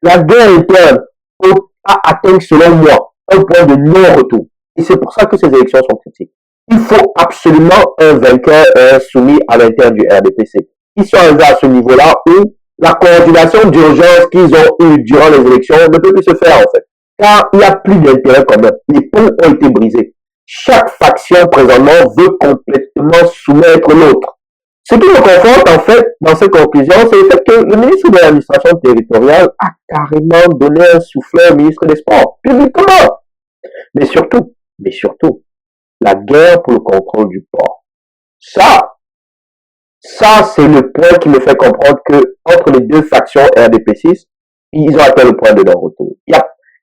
La guerre interne a atteint, selon moi, un point de non-retour. Et c'est pour ça que ces élections sont critiques. Il faut absolument un vainqueur et un soumis à l'intérieur du RDPC. Ils sont arrivés à ce niveau-là où la coordination d'urgence qu'ils ont eue durant les élections ne peut plus se faire, en fait. Car il n'y a plus d'intérêt commun. Les ponts ont été brisés. Chaque faction, présentement, veut complètement soumettre l'autre. Ce qui me conforte, en fait, dans ces conclusions, c'est le fait que le ministre de l'administration territoriale a carrément donné un soufflet au ministre des Sports, publiquement. Mais surtout, la guerre pour le contrôle du port. Ça, c'est le point qui me fait comprendre que entre les deux factions RDP6, ils ont atteint le point de leur retour.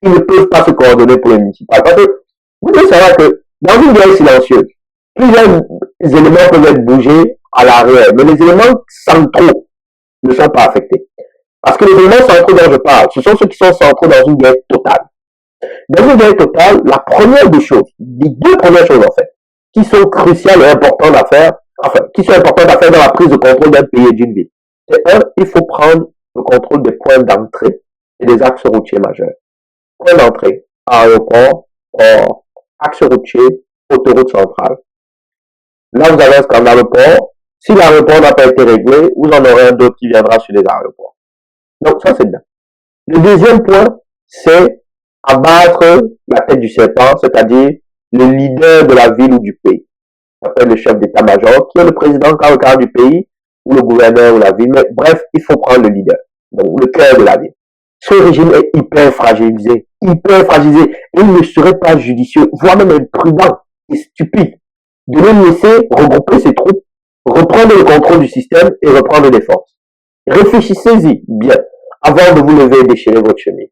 Ils ne peuvent pas se coordonner pour les municipales. Parce que vous devez savoir que dans une guerre silencieuse, plusieurs éléments peuvent être bougés à l'arrière, mais les éléments centraux ne sont pas affectés. Parce que les éléments centraux dont je parle, ce sont ceux qui sont centraux dans une guerre totale. Dans une guerre totale, la première des choses, les deux premières choses en fait, qui sont cruciales et importantes à faire, qui sont importantes à faire dans la prise de contrôle d'un pays et d'une ville, c'est il faut prendre le contrôle des points d'entrée et des axes routiers majeurs. Point d'entrée, aéroport, port, axe routier, autoroute centrale. Là, vous avez un scandale au port. Si l'aéroport n'a pas été réglé, vous en aurez un d'autre qui viendra sur les aéroports. Donc, ça, c'est bien. Le deuxième point, c'est abattre la tête du serpent, c'est-à-dire le leader de la ville ou du pays. On appelle le chef d'état-major, qui est le président quand le cadre du pays, ou le gouverneur ou la ville. Mais bref, il faut prendre le leader, donc le cœur de la ville. Ce régime est hyper fragilisé. Et il ne serait pas judicieux, voire même imprudent et stupide de le laisser regrouper ses troupes, reprendre le contrôle du système et reprendre les forces. Réfléchissez-y bien avant de vous lever et déchirer votre chemise.